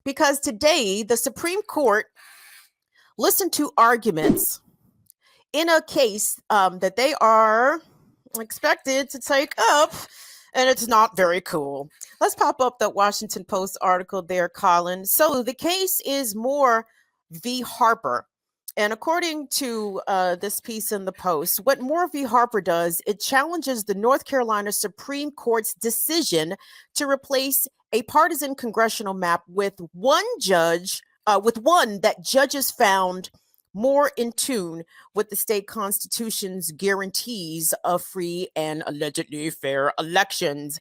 because today the Supreme Court listened to arguments in a case that they are expected to take up, and it's not very cool. Let's pop up the Washington Post article there, Colin. So the case is Moore v. Harper. And according to this piece in the Post, what Moore v. Harper does, it challenges the North Carolina Supreme Court's decision to replace a partisan congressional map with one that judges found more in tune with the state constitution's guarantees of free and allegedly fair elections.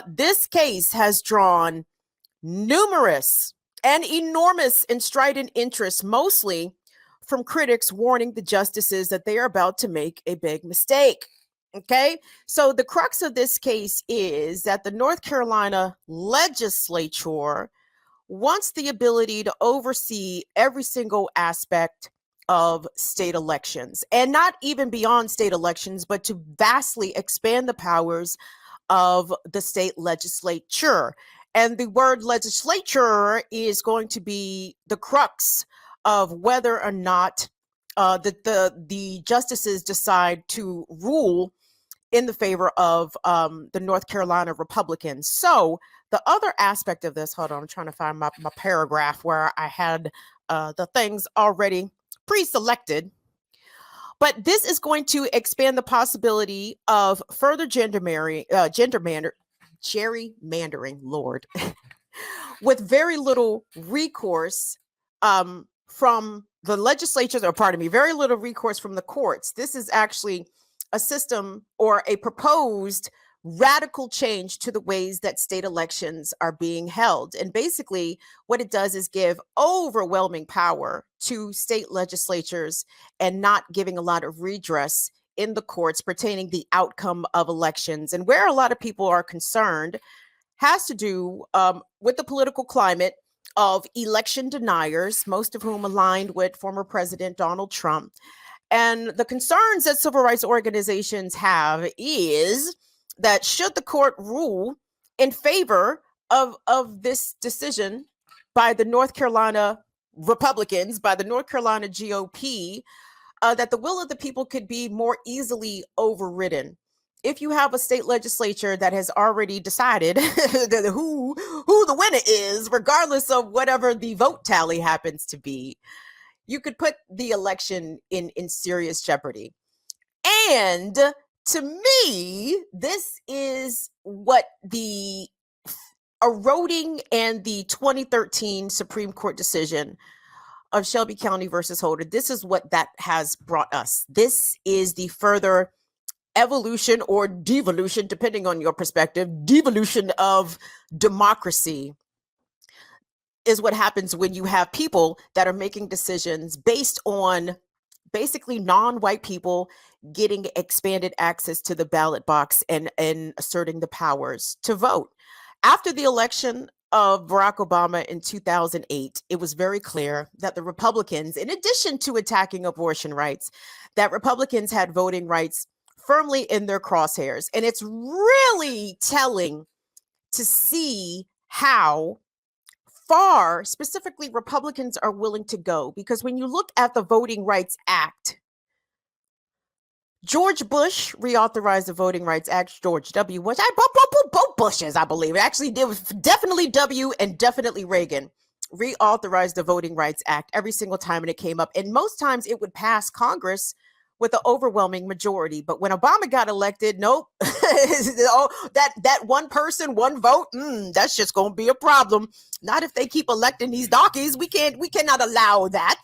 This case has drawn numerous and enormous and strident interest, mostly from critics warning the justices that they are about to make a big mistake. Okay, so the crux of this case is that the North Carolina legislature wants the ability to oversee every single aspect of state elections, and not even beyond state elections, but to vastly expand the powers of the state legislature. And the word legislature is going to be the crux of whether or not the justices decide to rule in the favor of the North Carolina Republicans. So the other aspect of this, hold on, I'm trying to find my paragraph where I had the things already pre-selected. But this is going to expand the possibility of further gerrymandering, Lord, with very little recourse from the legislatures, or pardon me, very little recourse from the courts. This is actually a system or a proposed radical change to the ways that state elections are being held. And basically, what it does is give overwhelming power to state legislatures and not giving a lot of redress in the courts pertaining the outcome of elections. And where a lot of people are concerned has to do with the political climate of election deniers, most of whom aligned with former President Donald Trump. And the concerns that civil rights organizations have is that should the court rule in favor of this decision by the North Carolina Republicans, by the North Carolina GOP, that the will of the people could be more easily overridden. If you have a state legislature that has already decided who the winner is, regardless of whatever the vote tally happens to be, you could put the election in serious jeopardy. And to me, this is what the eroding and the 2013 Supreme Court decision of Shelby County versus Holder, this is what that has brought us. This is the further evolution or devolution, depending on your perspective, devolution of democracy is what happens when you have people that are making decisions based on basically non-white people getting expanded access to the ballot box and asserting the powers to vote. After the election of Barack Obama in 2008, it was very clear that the Republicans, in addition to attacking abortion rights, that Republicans had voting rights firmly in their crosshairs. And it's really telling to see how far specifically Republicans are willing to go, because when you look at the Voting Rights Act, George Bush reauthorized the Voting Rights Act. George W. Bush, both Bushes, I believe. It actually did, definitely W and definitely Reagan reauthorized the Voting Rights Act every single time and it came up. And most times it would pass Congress with an overwhelming majority. But when Obama got elected, nope. that one person, one vote, that's just going to be a problem. Not if they keep electing these darkies. We cannot allow that.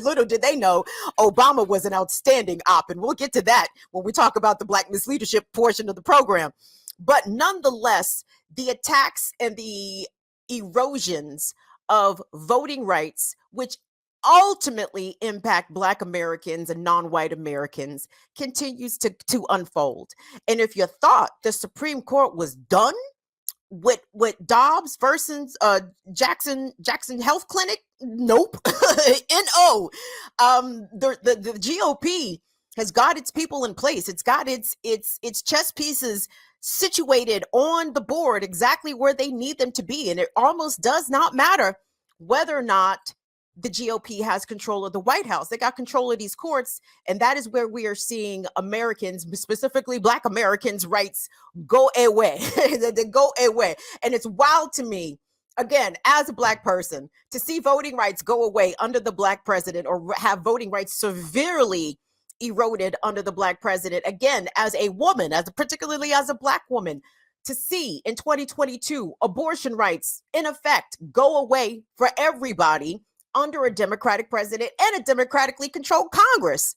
Little did they know, Obama was an outstanding op. And we'll get to that when we talk about the Black misleadership portion of the program. But nonetheless, the attacks and the erosions of voting rights, which ultimately impact Black Americans and non-white Americans, continues to unfold. And if you thought the Supreme Court was done with Dobbs versus Jackson Health Clinic, nope. No. The GOP has got its people in place. It's got its chess pieces situated on the board exactly where they need them to be. And it almost does not matter whether or not the GOP has control of the White House. They got control of these courts. And that is where we are seeing Americans, specifically Black Americans' rights go away. They go away. And it's wild to me, again, as a Black person, to see voting rights go away under the Black president, or have voting rights severely eroded under the Black president. Again, as a woman, particularly as a Black woman, to see in 2022 abortion rights in effect go away for everybody under a Democratic president and a democratically controlled Congress.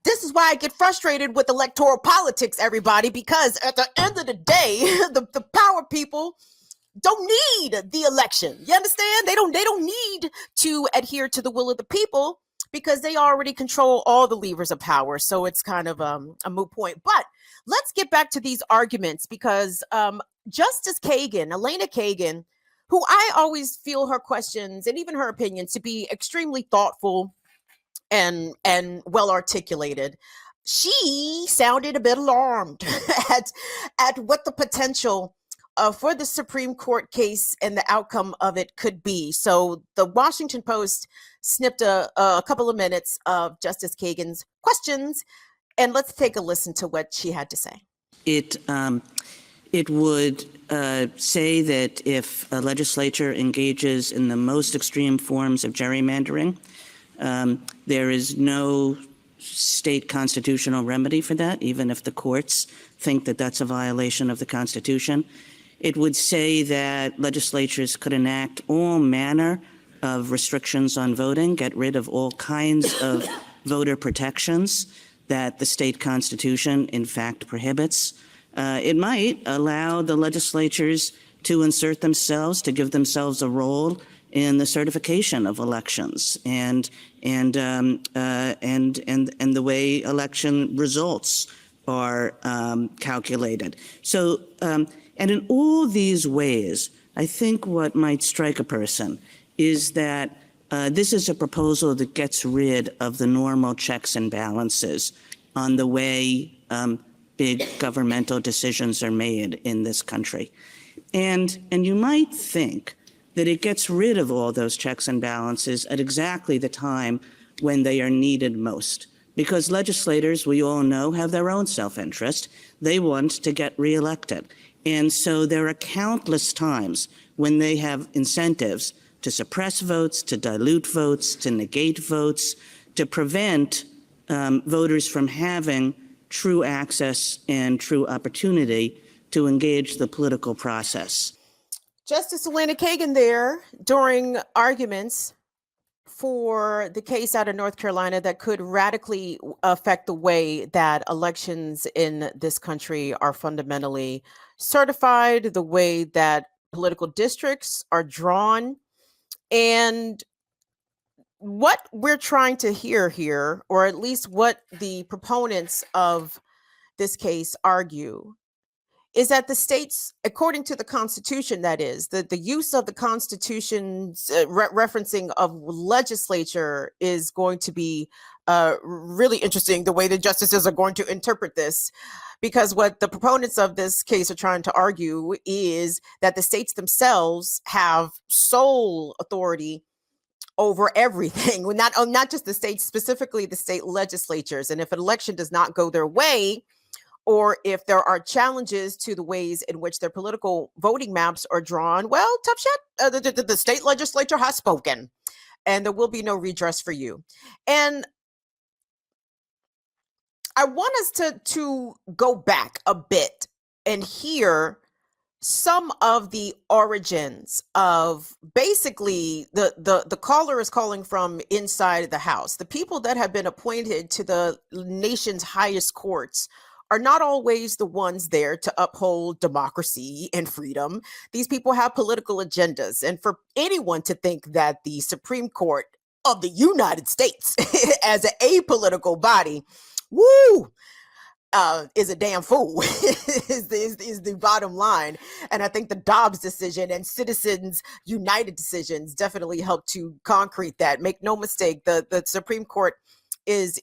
This is why I get frustrated with electoral politics, everybody, because at the end of the day, the power people don't need the election. You understand? They don't need to adhere to the will of the people, because they already control all the levers of power. So it's kind of a moot point. But let's get back to these arguments, because Justice Kagan, Elena Kagan, who I always feel her questions and even her opinions to be extremely thoughtful and well articulated, she sounded a bit alarmed at what the potential for the Supreme Court case and the outcome of it could be. So the Washington Post snipped a couple of minutes of Justice Kagan's questions, and let's take a listen to what she had to say. It would say that if a legislature engages in the most extreme forms of gerrymandering, there is no state constitutional remedy for that, even if the courts think that that's a violation of the Constitution. It would say that legislatures could enact all manner of restrictions on voting, get rid of all kinds of voter protections that the state constitution, in fact, prohibits. It might allow the legislatures to insert themselves, to give themselves a role in the certification of elections and the way election results are calculated. So, and in all these ways, I think what might strike a person is that this is a proposal that gets rid of the normal checks and balances on the way big governmental decisions are made in this country. And you might think that it gets rid of all those checks and balances at exactly the time when they are needed most. Because legislators, we all know, have their own self-interest. They want to get reelected. And so there are countless times when they have incentives to suppress votes, to dilute votes, to negate votes, to prevent voters from having true access and true opportunity to engage the political process. Justice Elena Kagan there during arguments for the case out of North Carolina that could radically affect the way that elections in this country are fundamentally certified, the way that political districts are drawn. And what we're trying to hear here, or at least what the proponents of this case argue, is that the states, according to the Constitution, that is, the use of the Constitution's referencing of legislature is going to be really interesting, the way the justices are going to interpret this. Because what the proponents of this case are trying to argue is that the states themselves have sole authority over everything, not just the states, specifically the state legislatures. And if an election does not go their way, or if there are challenges to the ways in which their political voting maps are drawn, well, tough shit, the state legislature has spoken, and there will be no redress for you. And I want us to go back a bit and hear some of the origins of basically the caller is calling from inside the House. The people that have been appointed to the nation's highest courts are not always the ones there to uphold democracy and freedom. These people have political agendas. And for anyone to think that the Supreme Court of the United States as an apolitical body, is a damn fool, is the bottom line. And I think the Dobbs decision and Citizens United decisions definitely helped to concrete that. Make no mistake, the Supreme Court is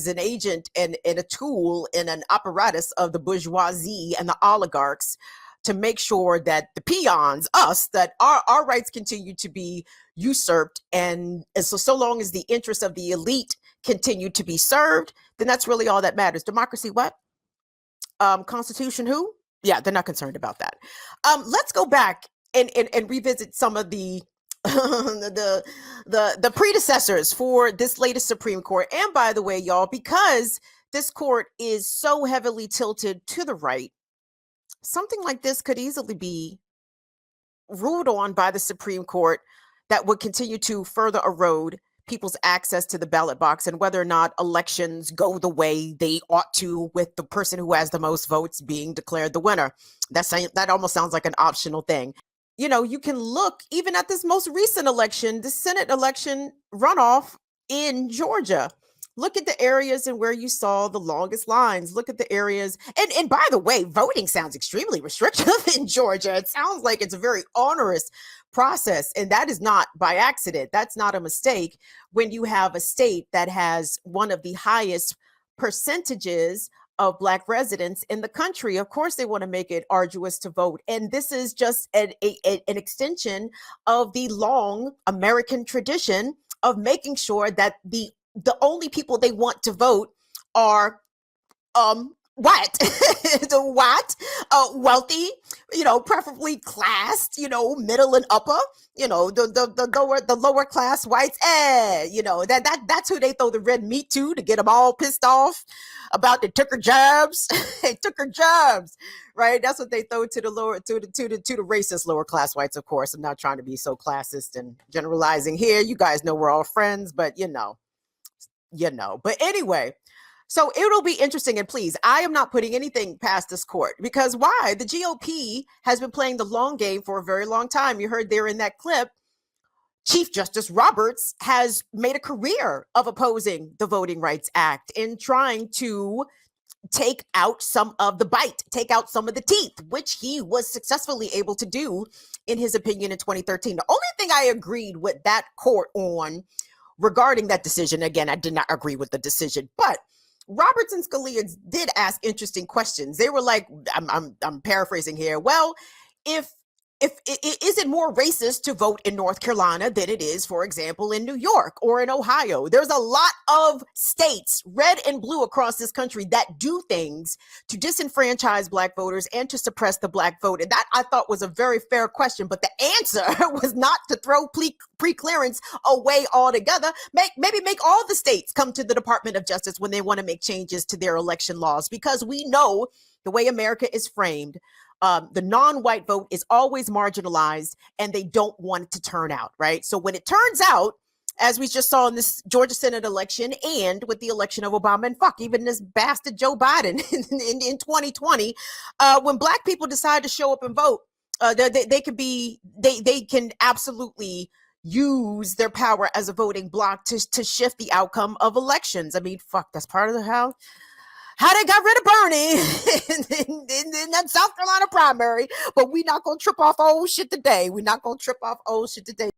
an agent and a tool and an apparatus of the bourgeoisie and the oligarchs to make sure that the peons, us, that our rights continue to be usurped. And so long as the interests of the elite continue to be served, then that's really all that matters. Democracy, what? Constitution, who? Yeah, they're not concerned about that. Let's go back and revisit some of the the predecessors for this latest Supreme Court. And by the way, y'all, because this court is so heavily tilted to the right, something like this could easily be ruled on by the Supreme Court that would continue to further erode people's access to the ballot box and whether or not elections go the way they ought to, with the person who has the most votes being declared the winner. That almost sounds like an optional thing. You know, you can look even at this most recent election, the Senate election runoff in Georgia. Look at the areas and where you saw the longest lines. Look at the areas. And by the way, voting sounds extremely restrictive in Georgia. It sounds like it's a very onerous process. And that is not by accident. That's not a mistake when you have a state that has one of the highest percentages of Black residents in the country. Of course, they want to make it arduous to vote. And this is just an extension of the long American tradition of making sure that the only people they want to vote are white, the white, wealthy, preferably classed, middle and upper, the lower class whites. That's who they throw the red meat to get them all pissed off about the took her jobs. They took her jobs, right? That's what they throw to the lower, to the racist lower class whites. Of course, I'm not trying to be so classist and generalizing here. You guys know we're all friends, but But anyway, so it'll be interesting. And please, I am not putting anything past this court, because why? The GOP has been playing the long game for a very long time. You heard there in that clip, Chief Justice Roberts has made a career of opposing the Voting Rights Act and trying to take out some of the bite, take out some of the teeth, which he was successfully able to do, in his opinion, in 2013. The only thing I agreed with that court on regarding that decision, again, I did not agree with the decision, but Roberts and Scalia did ask interesting questions. They were like, I'm paraphrasing here. Well, if is it more racist to vote in North Carolina than it is, for example, in New York or in Ohio? There's a lot of states, red and blue, across this country that do things to disenfranchise Black voters and to suppress the Black vote. And that, I thought, was a very fair question. But the answer was not to throw pre-clearance away altogether. Maybe make all the states come to the Department of Justice when they want to make changes to their election laws, because we know the way America is framed, the non-white vote is always marginalized and they don't want it to turn out, right? So when it turns out, as we just saw in this Georgia Senate election and with the election of Obama, and even this bastard Joe Biden in 2020, when Black people decide to show up and vote, they can absolutely use their power as a voting bloc to shift the outcome of elections. I mean, that's part of how they got rid of Bernie in that South Carolina primary. But we're not going to trip off old shit today. We're not going to trip off old shit today.